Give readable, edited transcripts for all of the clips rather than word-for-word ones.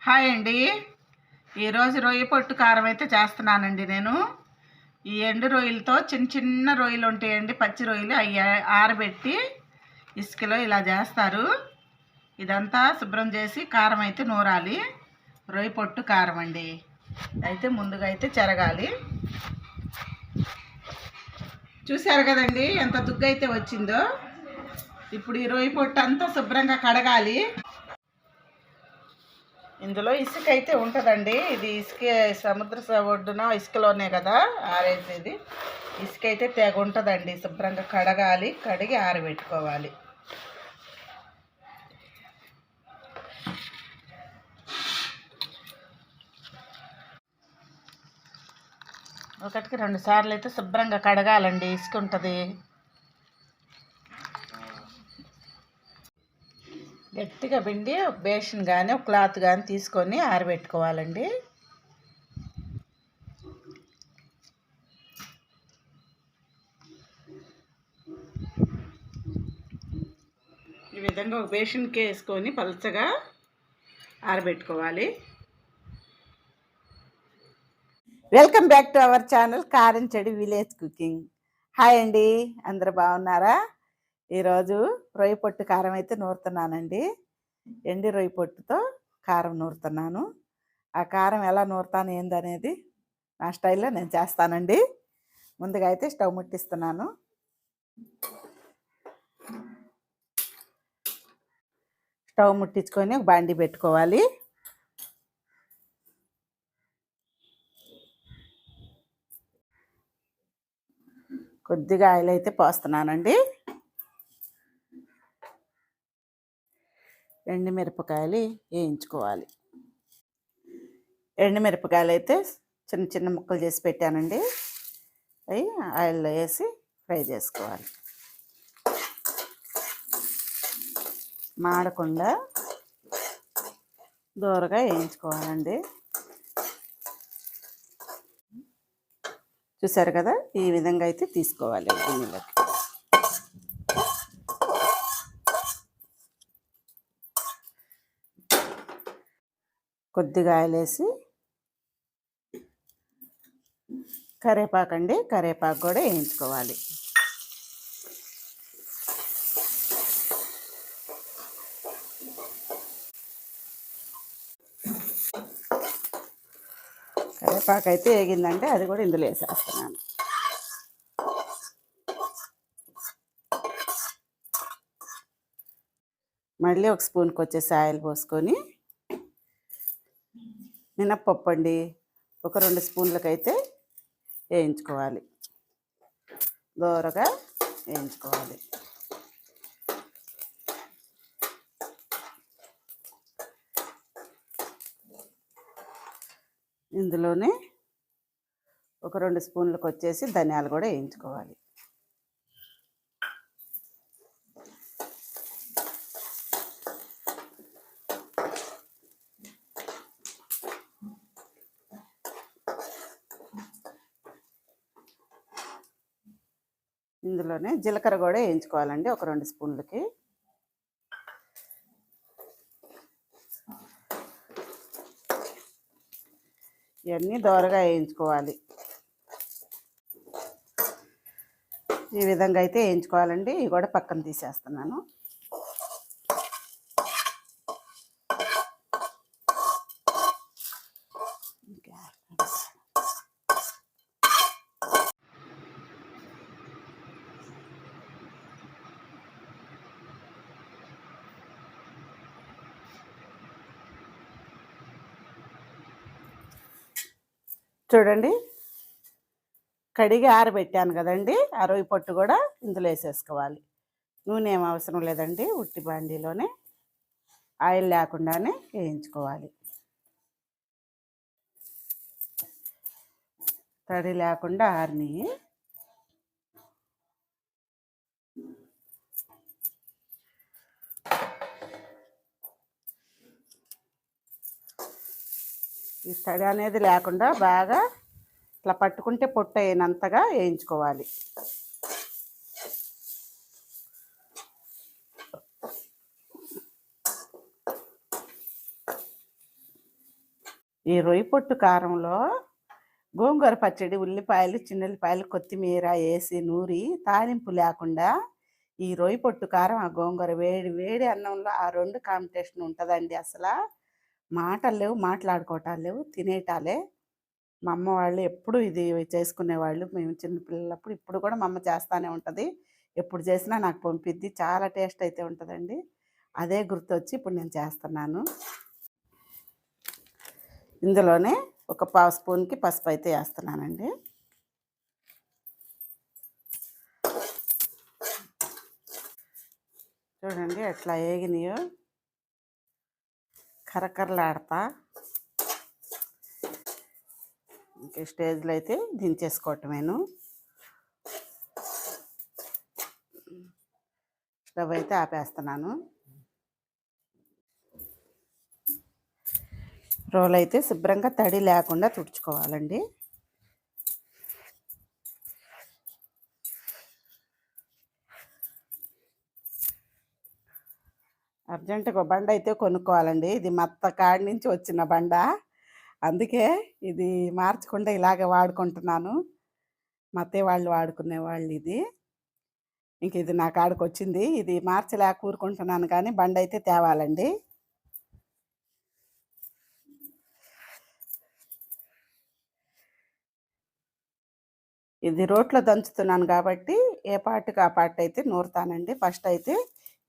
Hi అండి. ఈరోజు రొయ్య పొట్టు కారం అయితే చేస్తున్నానండి నేను. ఈ ఎండు రొయ్యలతో చిన్న చిన్న రొయ్యలు ఉంటాయండి, పచ్చి రొయ్యలు. అవి ఆరబెట్టి ఇసుకలో ఇలా చేస్తారు. ఇదంతా శుభ్రం చేసి కారం అయితే నూరాలి. రొయ్య పొట్టు కారం అండి. అయితే ముందుగా అయితే చెరగాలి. చూసారు కదండి ఎంత దుగ్గు అయితే వచ్చిందో. ఇప్పుడు ఈ రొయ్య పొట్టు అంతా శుభ్రంగా కడగాలి. ఇందులో ఇసుక అయితే ఉంటుందండి. ఇది ఇసుక సముద్ర ఒడ్డున ఇసుకలోనే కదా ఆరేసేది. ఇసుక అయితే తెగ ఉంటుందండి. శుభ్రంగా కడగాలి, కడిగి ఆరబెట్టుకోవాలి. ఒకటికి 2 సార్లు అయితే శుభ్రంగా కడగాలండి, ఇసుక ఉంటుంది. గట్టిగా పిండి ఒక బేషన్ కానీ ఒక క్లాత్ కానీ తీసుకొని ఆరబెట్టుకోవాలండి. ఈ విధంగా ఒక బేషన్కి వేసుకొని పలుచగా ఆరబెట్టుకోవాలి. Welcome back to our channel Karamchedi village cooking. Hi అండి, అందరు బాగున్నారా? ఈరోజు రొయ్య పొట్టు కారం అయితే నూరుతున్నానండి. ఎండి రొయ్య పొట్టుతో కారం నూరుతున్నాను. ఆ కారం ఎలా నూరుతాను ఏందనేది నా స్టైల్లో నేను చేస్తానండి. ముందుగా అయితే స్టవ్ ముట్టిస్తున్నాను. స్టవ్ ముట్టించుకొని ఒక బాండి పెట్టుకోవాలి. కొద్దిగా ఆయిల్ అయితే పోస్తున్నానండి. ఎండుమిరపకాయలు వేయించుకోవాలి. ఎండుమిరపకాయలు అయితే చిన్న చిన్న ముక్కలు చేసి పెట్టానండి. అవి ఆయిల్లో వేసి ఫ్రై చేసుకోవాలి. మాడకుండా దూరగా వేయించుకోవాలండి. చూసారు కదా, ఈ విధంగా అయితే తీసుకోవాలి గిన్నెలోకి. కొద్దిగా ఆయిల్ వేసి కరివేపాకు కూడా వేయించుకోవాలి. కరివేపాకు అయితే వేగిందంటే అది కూడా ఇందులో వేసేస్తున్నాను. మళ్ళీ ఒక స్పూన్కి వచ్చేసి ఆయిల్ పోసుకొని మినప్పప్పు అండి ఒక 2 స్పూన్లకైతే వేయించుకోవాలి. దూరగా వేయించుకోవాలి. ఇందులోనే ఒక 2 స్పూన్లకు వచ్చేసి ధనియాలు కూడా వేయించుకోవాలి. ఇందులోనే జీలకర్ర కూడా వేయించుకోవాలండి ఒక 2 స్పూన్లకి. ఇవన్నీ దోరగా వేయించుకోవాలి. ఈ విధంగా అయితే వేయించుకోవాలండి. ఇవి కూడా పక్కన తీసేస్తున్నాను. చూడండి, కడిగి ఆరబెట్టాను కదండి. ఆ రొయ్య పొట్టు కూడా ఇందులో వేసేసుకోవాలి. నూనె ఏం అవసరం లేదండి. ఉట్టి బాండీలోనే ఆయిల్ లేకుండానే వేయించుకోవాలి. తడి లేకుండా ఆరిని. ఈ తడి అనేది లేకుండా బాగా ఇట్లా పట్టుకుంటే పొట్టు అయినంతగా వేయించుకోవాలి. ఈ రొయ్య పొట్టు కారంలో గోంగూర పచ్చడి, ఉల్లిపాయలు, చిన్నుల్లిపాయలు, కొత్తిమీర వేసి నూరి తాలింపు లేకుండా ఈ రొయ్య పొట్టు కారం, ఆ గోంగూర వేడి వేడి అన్నంలో ఆ 2 కాంబినేషన్ ఉంటుందండి. అసలు మాటలు లేవు, మాట్లాడుకోవటాలు లేవు, తినేటాలే. మా అమ్మ వాళ్ళు ఎప్పుడు ఇది చేసుకునేవాళ్ళు. మేము చిన్న పిల్లలప్పుడు. ఇప్పుడు కూడా మా అమ్మ చేస్తానే ఉంటుంది. ఎప్పుడు చేసినా నాకు పంపిద్ది. చాలా టేస్ట్ అయితే ఉంటుందండి. అదే గుర్తొచ్చి ఇప్పుడు నేను చేస్తున్నాను. ఇందులోనే ఒక పావు స్పూన్కి పసుపు అయితే వేస్తున్నానండి. చూడండి ఎట్లా ఏగినాయో, కరకరలాడతా. ఇంక స్టేజ్లో అయితే దించేసుకోవటమేను. స్టవ్ అయితే ఆపేస్తున్నాను. రోల్ అయితే శుభ్రంగా తడి లేకుండా తుడుచుకోవాలండి. అర్జెంటుగా బండ అయితే కొనుక్కోవాలండి. ఇది మత్త కాడి నుంచి వచ్చిన బండ. అందుకే ఇది మార్చకుండా ఇలాగే వాడుకుంటున్నాను. మా అత్తయ్య వాళ్ళు వాడుకునేవాళ్ళు ఇది. ఇంక ఇది నా కాడికి వచ్చింది. ఇది మార్చలేక కూరుకుంటున్నాను, కానీ బండ అయితే తేవాలండి. ఇది రోట్లో దంచుతున్నాను కాబట్టి ఏ పాటుకి ఆ పాటు అయితే నూరుతానండి. ఫస్ట్ అయితే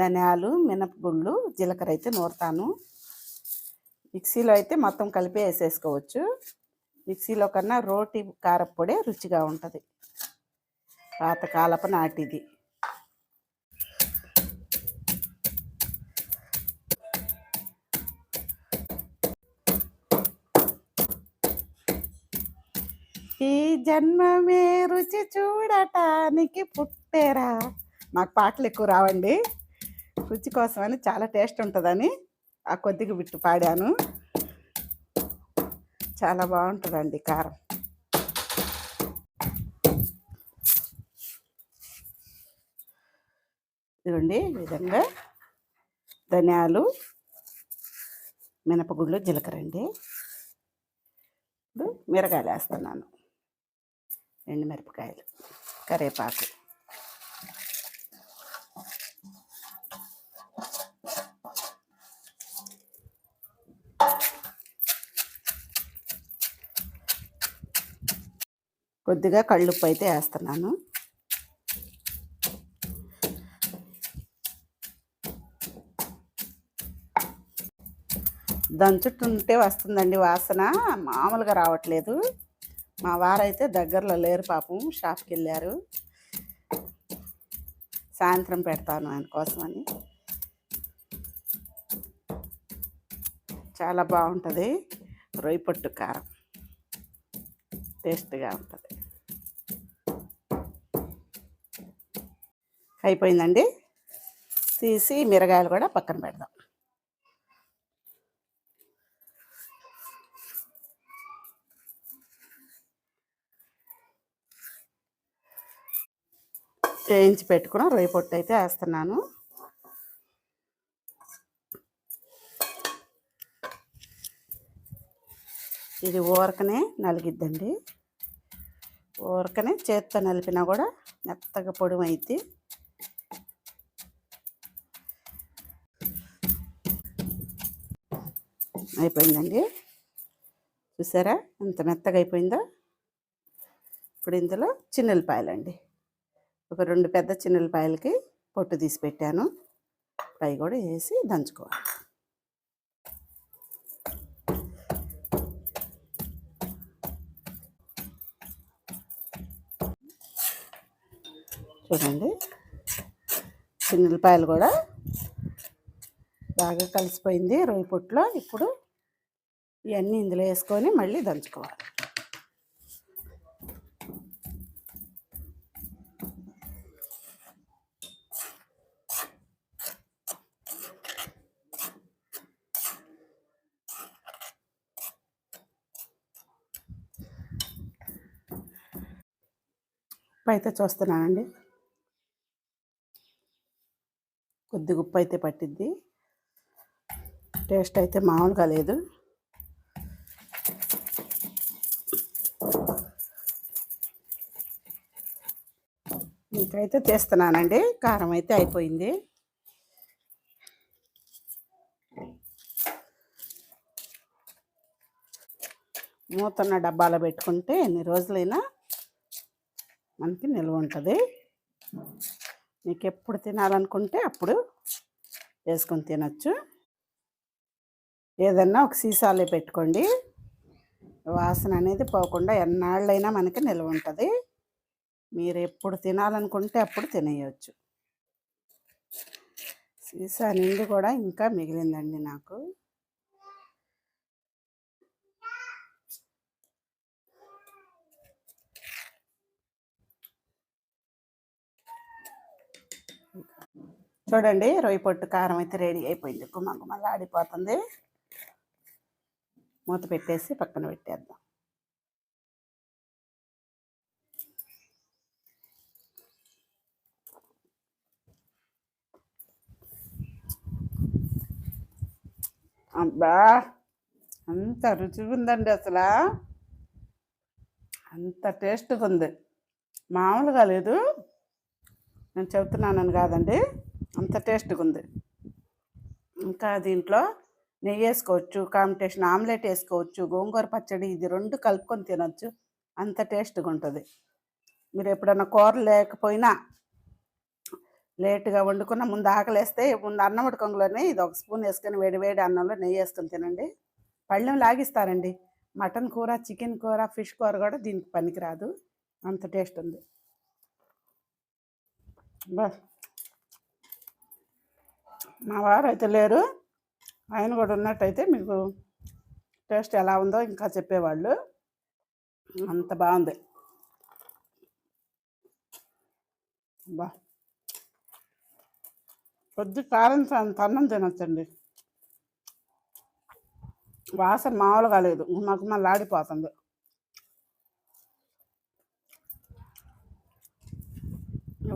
ధనియాలు, మినపగుళ్ళు, జీలకర్ర అయితే నూరుతాను. మిక్సీలో అయితే మొత్తం కలిపి వేసేసుకోవచ్చు. మిక్సీలో కన్నా రోటి కారప్పొడే రుచిగా ఉంటుంది. పాతకాలపు నాటిది. ఈ జన్మమే రుచి చూడటానికి పుట్టేరా. నాకు పాటలు ఎక్కువ రావండి. రుచి కోసమని, చాలా టేస్ట్ ఉంటుందని ఆ కొద్దిగా బిట్టు పాడాను. చాలా బాగుంటుందండి కారం. ఇదిగోండి ఈ విధంగా ధనియాలు, మినపగుళ్ళు, జీలకర్ర అండి. ఇప్పుడు మిరగాయలు వేస్తున్నాను. ఎండుమిరపకాయలు, కరివేపాకు, కొద్దిగా కళ్ళుప్పు అయితే వేస్తున్నాను. దంచుతుంటే వస్తుందండి వాసన, మామూలుగా రావట్లేదు. మా వారైతే దగ్గరలో లేరు పాపం, షాప్కి వెళ్ళారు. సాయంత్రం పెడతాను ఆయన కోసమని. చాలా బాగుంటుంది రొయ్య పొట్టు కారం, టేస్ట్గా ఉంటుంది. అయిపోయిందండి. తీసి మిరగాయలు కూడా పక్కన పెడదాం. వేయించి పెట్టుకున్న రొయ్య పొట్టు అయితే వేస్తున్నాను. ఇది ఊరకనే నలిగిద్దండి. ఊరకనే చేత్తో నలిపినా కూడా మెత్తగా పొడిమైద్ది. అయిపోయిందండి. చూసారా ఎంత మెత్తగా అయిపోయిందో. ఇప్పుడు ఇందులో చిన్నుల్లిపాయలండి, ఒక 2 పెద్ద చిన్నుల్లిపాయలకి పొట్టు తీసి పెట్టాను. అవి కూడా వేసి దంచుకోవాలి. చూడండి చిన్నుల్లిపాయలు కూడా బాగా కలిసిపోయింది రొయ్య పొట్టులో. ఇప్పుడు ఇవన్నీ ఇందులో వేసుకొని మళ్ళీ దంచుకోవాలి. ఉప్పు అయితే చూస్తున్నానండి, కొద్దిగా ఉప్పు అయితే పట్టిద్ది. టేస్ట్ అయితే మామూలుగా లేదు. ఇంకైతే తీస్తున్నానండి. కారం అయితే అయిపోయింది. మూతన్న డబ్బాలో పెట్టుకుంటే ఎన్ని రోజులైనా మనకి నిల్వ ఉంటుంది. మీకు ఎప్పుడు తినాలనుకుంటే అప్పుడు వేసుకొని తినచ్చు. ఏదన్నా ఒక సీసాలో పెట్టుకోండి, వాసన అనేది పోకుండా ఎన్నాళ్ళైనా మనకి నిల్వ ఉంటుంది. మీరు ఎప్పుడు తినాలనుకుంటే అప్పుడు తినేయచ్చు. సీసా నిండి కూడా ఇంకా మిగిలిందండి నాకు. చూడండి, రొయ్య పొట్టు కారం అయితే రెడీ అయిపోయింది. గుమ్మగుమ్మలు ఆడిపోతుంది. మూత పెట్టేసి పక్కన పెట్టేద్దాం. అబ్బా, అంత రుచిగా ఉందండి. అసలు అంత టేస్ట్గా ఉంది, మామూలుగా లేదు. నేను చెబుతున్నానని కాదండి, అంత టేస్ట్గా ఉంది. ఇంకా దీంట్లో నెయ్యి వేసుకోవచ్చు, కాంబినేషన్ ఆమ్లెట్ వేసుకోవచ్చు, గోంగూర పచ్చడి, ఇది రెండు కలుపుకొని తినొచ్చు. అంత టేస్ట్గా ఉంటుంది. మీరు ఎప్పుడన్నా కూర లేకపోయినా లేటుగా వండుకున్న ముందు ఆకలేస్తే ముందు అన్నం ఉడకంలోనే ఇది ఒక స్పూన్ వేసుకొని వేడి అన్నంలో నెయ్యి వేసుకొని తినండి. పళ్ళెం లాగిస్తారండి. మటన్ కూర, చికెన్ కూర, ఫిష్ కూర కూడా దీనికి పనికిరాదు, అంత టేస్ట్ ఉంది. బస్ మా వారు అయితే లేరు, ఆయన కూడా ఉన్నట్టయితే మీకు టేస్ట్ ఎలా ఉందో ఇంకా చెప్పేవాళ్ళు. అంత బాగుంది. బా, కొద్ది కారం అన్నం తినొచ్చండి. వాసన మామూలుగా లేదు, గుమ్మగుమ్మలు ఆడిపోతుంది.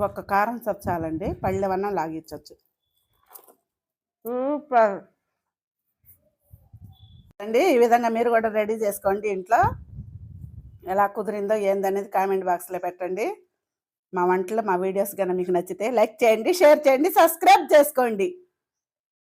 ఒక్క కారం చాలండి, పళ్ళెవన్నా లాగించవచ్చు. సూపర్ అండి. ఈ విధంగా మీరు కూడా రెడీ చేసుకోండి ఇంట్లో. ఎలా కుదిరిందో ఏందనేది కామెంట్ బాక్స్లో పెట్టండి. మా వంటలు, మా వీడియోస్ కనుక మీకు నచ్చితే లైక్ చేయండి, షేర్ చేయండి, సబ్స్క్రైబ్ చేసుకోండి.